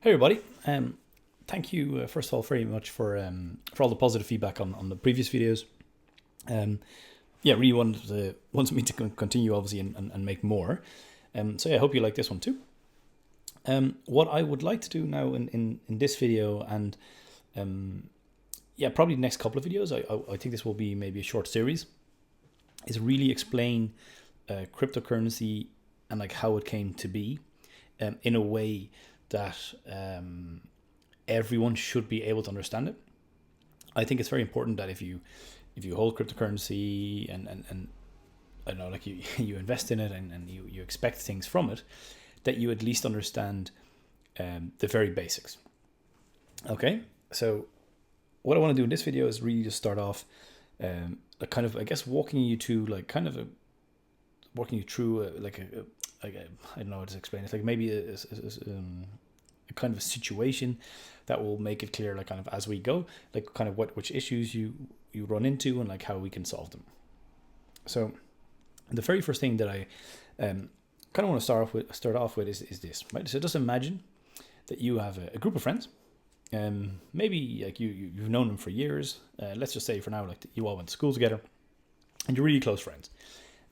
Hey everybody. Thank you first of all very much for all the positive feedback on the previous videos. Um, yeah, really wants me to continue obviously and make more. So yeah, I hope you like this one too. What I would like to do now in this video and yeah, probably the next couple of videos, I think this will be maybe a short series, is really explain cryptocurrency and like how it came to be in a way that everyone should be able to understand it. I think it's very important that if you hold cryptocurrency and I don't know, like you invest in it and you expect things from it, that you at least understand the very basics. Okay, so what I want to do in this video is really just start off a kind of, I guess, walking you through like kind of a walking you through I don't know how to explain it, like maybe a kind of a situation that will make it clear, like kind of as we go, like kind of which issues you run into and like how we can solve them. So the very first thing that I kind of want to start off with is this, right? So just imagine that you have a group of friends. Maybe like you've known them for years. Let's just say for now, like you all went to school together, and you're really close friends.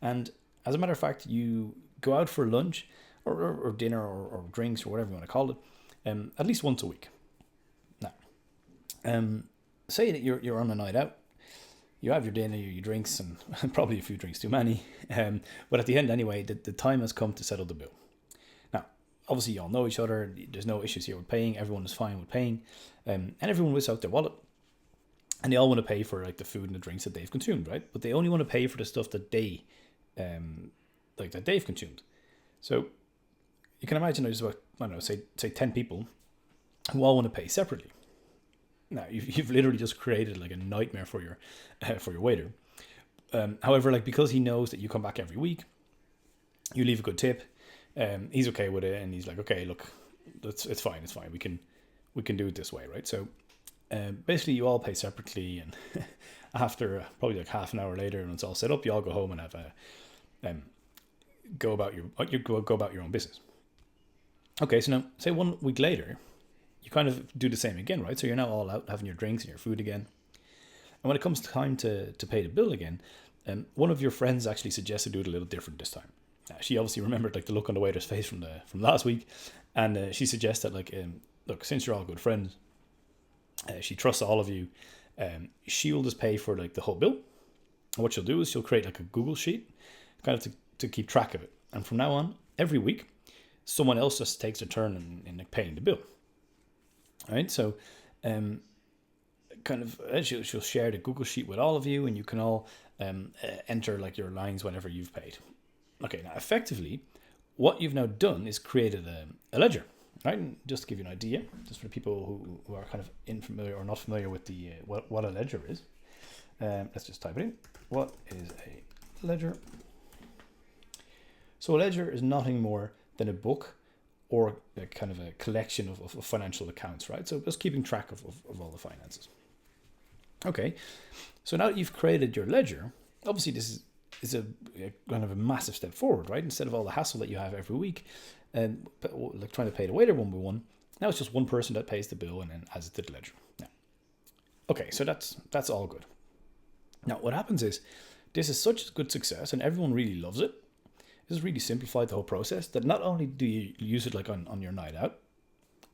And as a matter of fact, you go out for lunch or dinner or drinks or whatever you want to call it, at least once a week. Now, say that you're on a night out, you have your dinner, your drinks, and probably a few drinks too many. But at the end, anyway, the time has come to settle the bill. Now, obviously, you all know each other. There's no issues here with paying. Everyone is fine with paying, and everyone whips out their wallet, and they all want to pay for like the food and the drinks that they've consumed, right? But they only want to pay for the stuff that that they've consumed. So you can imagine there's about, I don't know, say 10 people who all want to pay separately. Now you've literally just created like a nightmare for your waiter. However, like because he knows that you come back every week, you leave a good tip. He's okay with it, and he's like, okay, look, it's fine. We can do it this way, right? So basically, you all pay separately, and after probably like half an hour later, when it's all set up, you all go home and have a go about your own business. Okay, so now say 1 week later, you kind of do the same again, right? So you're now all out having your drinks and your food again. And when it comes time to pay the bill again, one of your friends actually suggested do it a little different this time. Now, she obviously remembered like the look on the waiter's face from last week, and she suggested like, look, since you're all good friends, she trusts all of you. She will just pay for like the whole bill. And what she'll do is she'll create like a Google sheet, kind of to keep track of it. And from now on, every week, someone else just takes a turn in like paying the bill. All right, so she'll share the Google sheet with all of you, and you can all enter like your lines whenever you've paid. Okay, now effectively, what you've now done is created a ledger, right? And just to give you an idea, just for the people who are kind of unfamiliar or not familiar with the what a ledger is, let's just type it in. What is a ledger? So a ledger is nothing more than a book or a kind of a collection of financial accounts, right? So just keeping track of all the finances. Okay, so now that you've created your ledger, obviously this is a kind of a massive step forward, right? Instead of all the hassle that you have every week, and like trying to pay the waiter one by one, now it's just one person that pays the bill and then adds it to the ledger. Now, okay, so that's all good. Now what happens is this is such a good success and everyone really loves it. This has really simplified the whole process that not only do you use it like on your night out,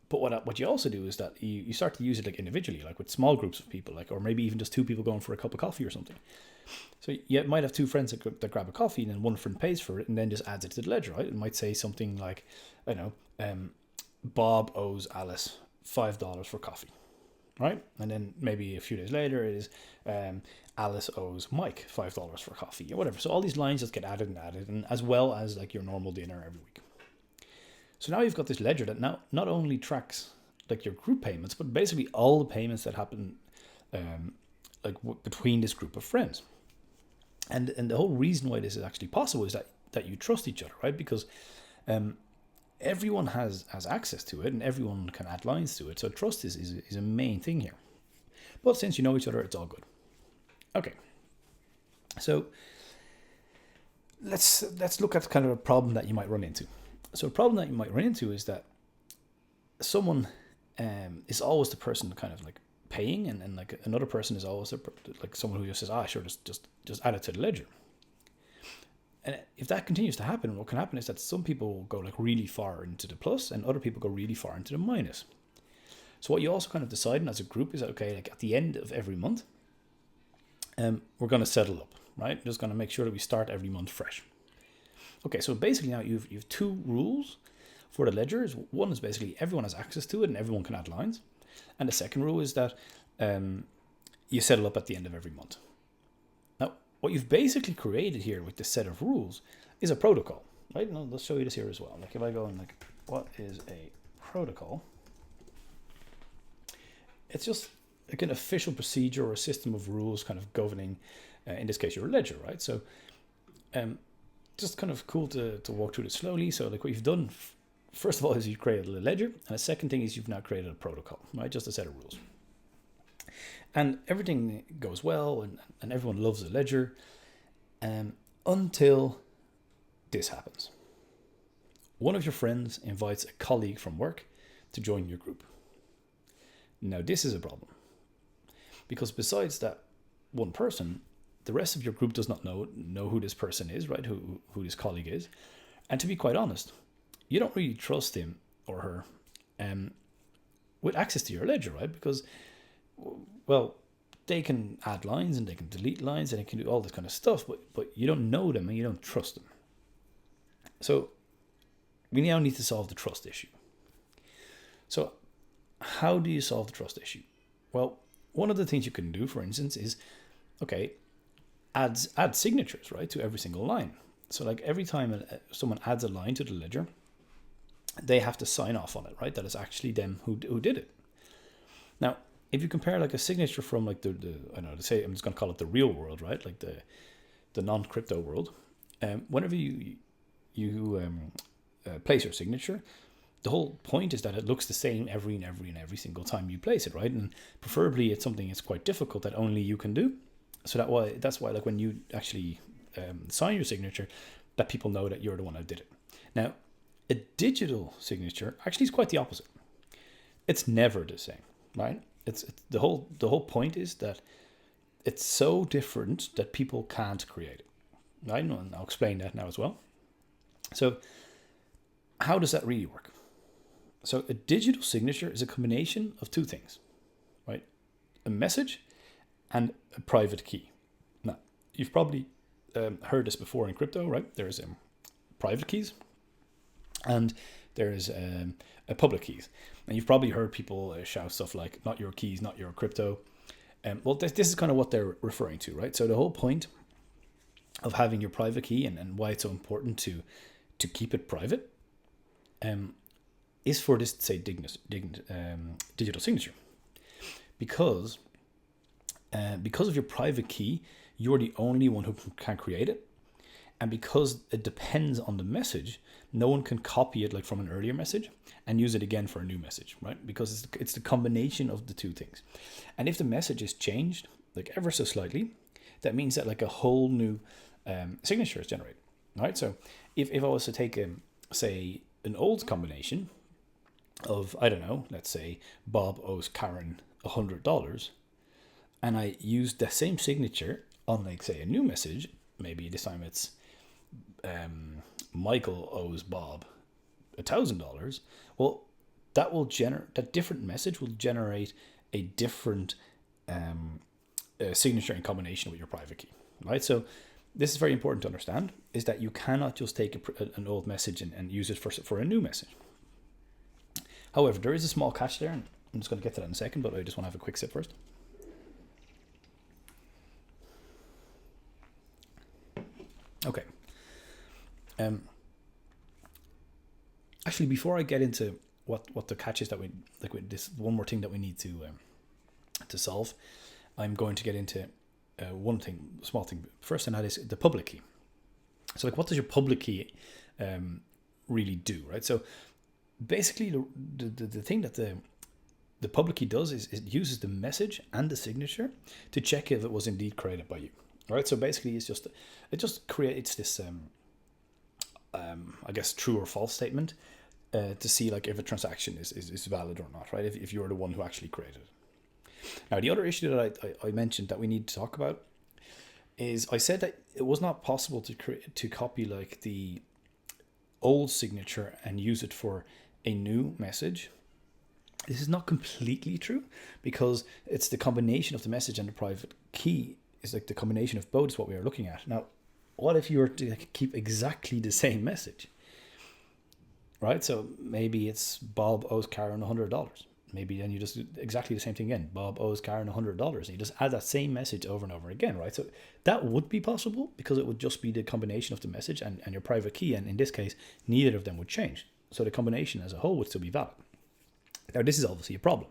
but what you also do is that you start to use it like individually, like with small groups of people, like, or maybe even just two people going for a cup of coffee or something. So you might have two friends that grab a coffee, and then one friend pays for it and then just adds it to the ledger, right? It might say something like, I don't know, Bob owes Alice $5 for coffee, right? And then maybe a few days later it is Alice owes Mike $5 for coffee or whatever. So all these lines just get added, and as well as like your normal dinner every week. So now you've got this ledger that now not only tracks like your group payments, but basically all the payments that happen between this group of friends. And the whole reason why this is actually possible is that you trust each other, right? Because everyone has access to it and everyone can add lines to it. So trust is a main thing here. But since you know each other, it's all good. Okay. So let's look at kind of a problem that you might run into. So a problem that you might run into is that someone is always the person kind of like paying, and like another person is always like someone who just says, sure, just add it to the ledger. And if that continues to happen, what can happen is that some people will go like really far into the plus and other people go really far into the minus. So what you also kind of decide as a group is that, okay, like at the end of every month, we're going to settle up, right? Just going to make sure that we start every month fresh. Okay, so basically now you've two rules for the ledgers. One is basically everyone has access to it and everyone can add lines. And the second rule is that you settle up at the end of every month. Now, what you've basically created here with this set of rules is a protocol, right? Now, let's show you this here as well. Like if I go and like, what is a protocol? It's just like an official procedure or a system of rules kind of governing, in this case, your ledger, right? So just kind of cool to walk through this slowly. So like what you've done, first of all, is you've created a ledger. And the second thing is you've now created a protocol, right? Just a set of rules. And everything goes well and everyone loves the ledger until this happens. One of your friends invites a colleague from work to join your group. Now, this is a problem because besides that one person, the rest of your group does not know who this person is, right? Who this colleague is. And to be quite honest, you don't really trust him or her with access to your ledger, right? Because, well, they can add lines and they can delete lines and they can do all this kind of stuff, but you don't know them and you don't trust them. So we now need to solve the trust issue. So how do you solve the trust issue? Well, one of the things you can do, for instance, is, okay, add signatures, right, to every single line. So like every time someone adds a line to the ledger, they have to sign off on it, right? That it's actually them who did it. Now, if you compare like a signature from like the I don't know, say I'm just going to call it the real world, right? Like the non-crypto world. Whenever you place your signature, the whole point is that it looks the same every single time you place it, right? And preferably it's something that's quite difficult that only you can do. So that's why like when you actually sign your signature, that people know that you're the one who did it. Now, a digital signature actually is quite the opposite. It's never the same, right? It's the whole point is that it's so different that people can't create it, right? And I'll explain that now as well. So how does that really work? So a digital signature is a combination of two things, right? A message and a private key. Now, you've probably heard this before in crypto, right? There's private keys and there's a public keys. And you've probably heard people shout stuff like, not your keys, not your crypto. Well, this is kind of what they're referring to, right? So the whole point of having your private key and why it's so important to keep it private is for this, say, digital signature. Because of your private key, you're the only one who can create it. And because it depends on the message, no one can copy it like from an earlier message and use it again for a new message, right? Because it's the combination of the two things. And if the message is changed, like ever so slightly, that means that like a whole new signature is generated, right? So if I was to take, say, an old combination of, I don't know, let's say Bob owes Karen $100, and I use the same signature on, like, say, a new message, maybe this time it's Michael owes Bob $1,000. Well, that different message will generate a different signature in combination with your private key, right? So this is very important to understand, is that you cannot just take an old message and use it for a new message. However, there is a small catch there, and I'm just going to get to that in a second, but I just want to have a quick sip first. Okay. Actually, before I get into what the catch is that we like, this one more thing that we need to solve, I'm going to get into one thing, small thing first, and that is the public key. So, like, what does your public key really do, right? So, basically, the thing that the public key does is it uses the message and the signature to check if it was indeed created by you. All right, so basically, it just creates this, I guess, true or false statement to see like if a transaction is valid or not, right? If you're the one who actually created it. Now, the other issue that I mentioned that we need to talk about is I said that it was not possible to copy like the old signature and use it for a new message. This is not completely true, because it's the combination of the message and the private key is like the combination of both is what we are looking at. Now, what if you were to keep exactly the same message? Right? So maybe it's Bob owes Karen $100. Maybe then you just do exactly the same thing again. Bob owes Karen $100. And you just add that same message over and over again, right? So that would be possible, because it would just be the combination of the message and your private key. And in this case, neither of them would change. So the combination as a whole would still be valid. Now, this is obviously a problem.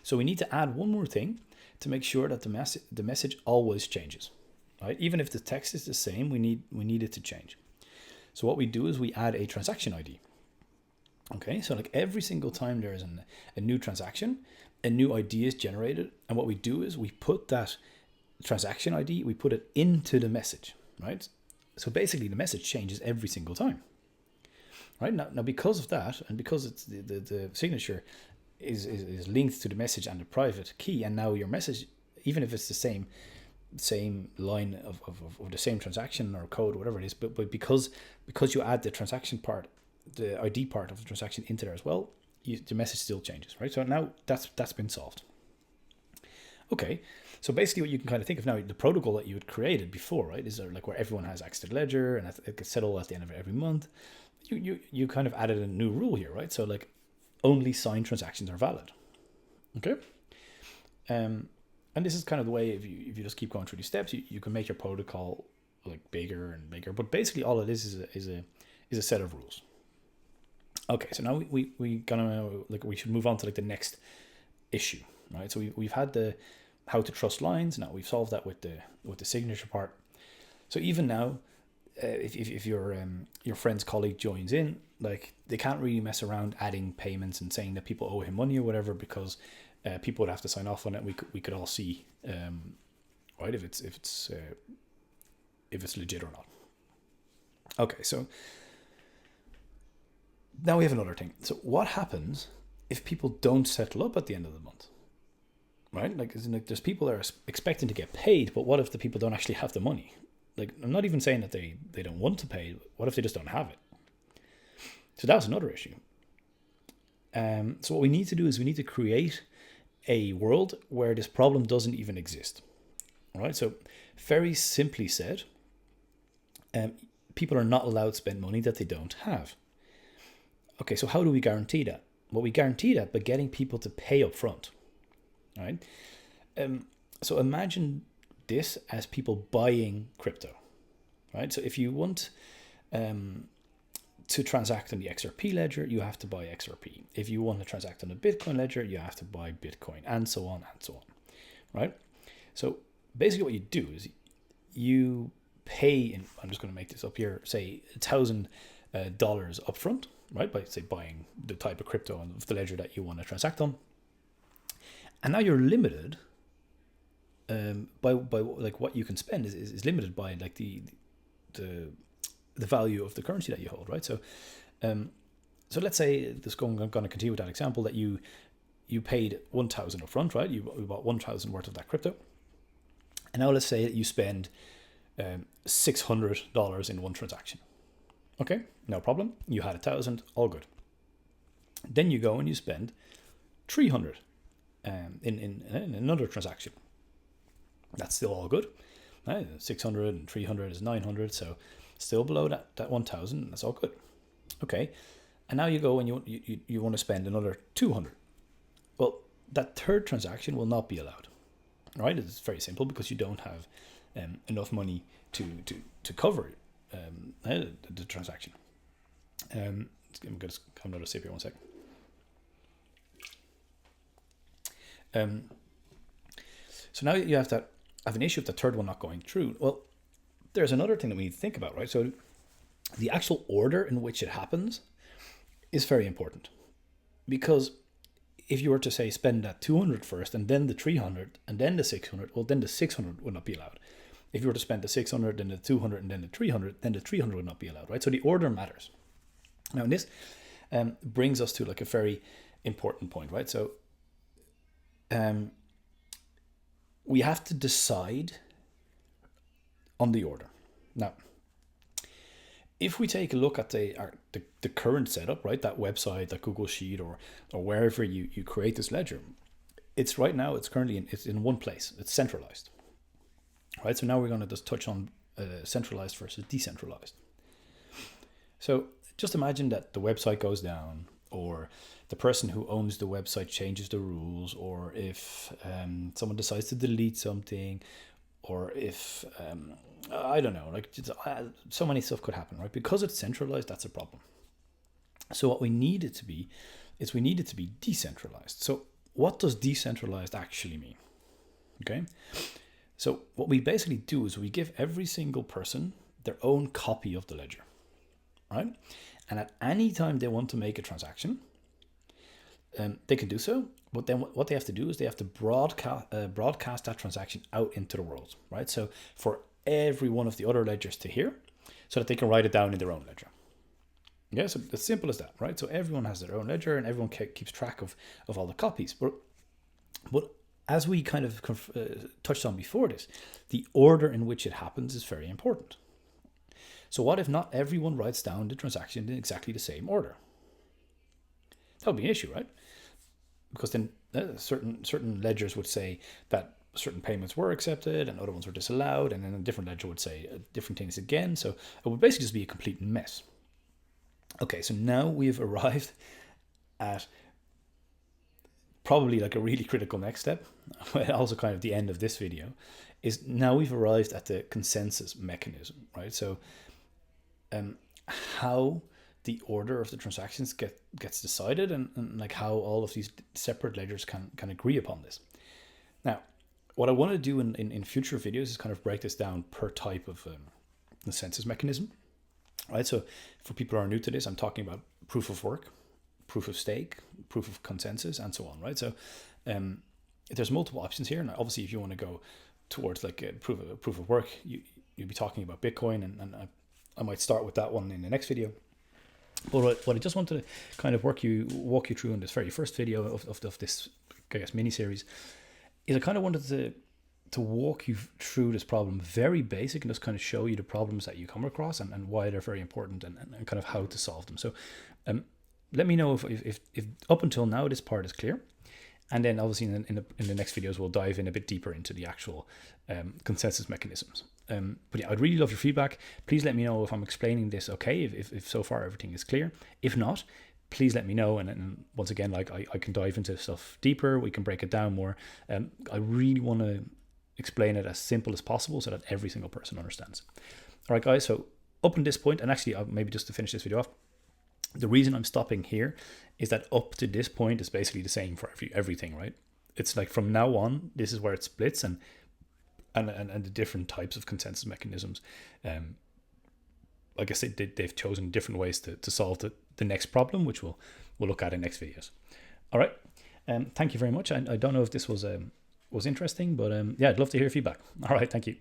So we need to add one more thing to make sure that the message always changes, right? Even if the text is the same, we need it to change. So what we do is we add a transaction ID. Okay, so like every single time there is a new transaction, a new ID is generated. And what we do is we put that transaction ID, we put it into the message, right? So basically the message changes every single time. Right, now because of that, and because it's the signature is linked to the message and the private key, and now your message, even if it's the same line of the same transaction or code, whatever it is, but because you add the transaction part, the ID part of the transaction into there as well, the message still changes, right? So now that's been solved. Okay, so basically what you can kind of think of now, the protocol that you had created before, right, is like where everyone has access to the ledger and it gets settled at the end of every month. You kind of added a new rule here, right? So like only signed transactions are valid. Okay. And this is kind of the way, if you just keep going through these steps, you can make your protocol like bigger and bigger. But basically all it is a set of rules. Okay, so now we should move on to like the next issue, right? So we've had the how to trust lines. Now we've solved that with the signature part. So even now, if your friend's colleague joins in, like they can't really mess around adding payments and saying that people owe him money or whatever, because people would have to sign off on it. We could all see, right, if it's legit or not. Okay, so now we have another thing. So what happens if people don't settle up at the end of the month? Right, like there's people that are expecting to get paid, but what if the people don't actually have the money? Like, I'm not even saying that they don't want to pay. What if they just don't have it? So that's another issue. So what we need to do is we need to create a world where this problem doesn't even exist. All right. So very simply said, people are not allowed to spend money that they don't have. Okay. So how do we guarantee that? Well, we guarantee that by getting people to pay up front. All right. So imagine this as people buying crypto, right? So if you want to transact on the XRP ledger, you have to buy XRP. If you want to transact on the Bitcoin ledger, you have to buy Bitcoin, and so on and so on, right? So basically what you do is you pay, and I'm just going to make this up here, say $1,000 upfront, right? By say buying the type of crypto of the ledger that you want to transact on. And now you're limited by like what you can spend is limited by like the value of the currency that you hold, right? So let's say this I'm going to continue with that example that you paid 1,000 up front, right? You bought 1,000 worth of that crypto, and now let's say that you spend $600 in one transaction. Okay, no problem. You had 1,000, all good. Then you go and you spend 300 in another transaction. That's still all good. 600 and 300 is 900, so still below that 1,000. That's all good. Okay, and now you go and you want to spend another 200. Well, that third transaction will not be allowed. Right? It's very simple because you don't have enough money to cover the transaction. I'm going to come another sip here 1 second. So now you have an issue of the third one not going through. Well, there's another thing that we need to think about, right? So the actual order in which it happens is very important, because if you were to say spend that 200 first and then the 300 and then the 600, well, then the 600 would not be allowed. If you were to spend the 600, then the 200 and then the 300 would not be allowed, right? So the order matters. Now in this, brings us to like a very important point, right? So we have to decide on the order. Now, if we take a look at the current setup, right, that website, that Google Sheet, or wherever you create this ledger, it's currently it's in one place. It's centralized, right? So now we're going to just touch on centralized versus decentralized. So just imagine that the website goes down, or the person who owns the website changes the rules, or if someone decides to delete something, or if I don't know, like so many stuff could happen, right? Because it's centralized, that's a problem. So what we need it to be is we need it to be decentralized. So what does decentralized actually mean? Okay, so what we basically do is we give every single person their own copy of the ledger, right? And at any time they want to make a transaction, they can do so. But then what they have to do is they have to broadcast that transaction out into the world, right? So for every one of the other ledgers to hear, so that they can write it down in their own ledger. Yeah, so as simple as that, right? So everyone has their own ledger, and everyone keeps track of all the copies. But as we kind of touched on before this, the order in which it happens is very important. So what if not everyone writes down the transaction in exactly the same order? That would be an issue, right? Because then certain ledgers would say that certain payments were accepted and other ones were disallowed, and then a different ledger would say different things again. So it would basically just be a complete mess. Okay, so now we've arrived at probably like a really critical next step, also kind of the end of this video, is now we've arrived at the consensus mechanism, right? So how the order of the transactions gets decided, and like how all of these separate ledgers can agree upon this. Now, what I want to do in future videos is kind of break this down per type of consensus mechanism, right? So for people who are new to this, I'm talking about proof of work, proof of stake, proof of consensus, and so on, right? So there's multiple options here, and obviously if you want to go towards like a proof of work, you'd be talking about Bitcoin, and I might start with that one in the next video. But what I just wanted to kind of walk you through in this very first video of this, I guess, mini series, is I kind of wanted to walk you through this problem very basic, and just kind of show you the problems that you come across and why they're very important, and kind of how to solve them. So let me know if up until now this part is clear, and then obviously in the next videos we'll dive in a bit deeper into the actual consensus mechanisms. But yeah, I'd really love your feedback. Please let me know if I'm explaining this okay, if so far everything is clear. If not, please let me know, and once again, like I can dive into stuff deeper, we can break it down more. I really want to explain it as simple as possible so that every single person understands. All right, guys, so up until this point, and actually maybe just to finish this video off, the reason I'm stopping here is that up to this point is basically the same for everything, right? It's like from now on, this is where it splits, and the different types of consensus mechanisms. Like I said, they've chosen different ways to solve the next problem, which we'll look at in next videos. All right. Thank you very much. I don't know if this was interesting, but yeah, I'd love to hear feedback. All right. Thank you.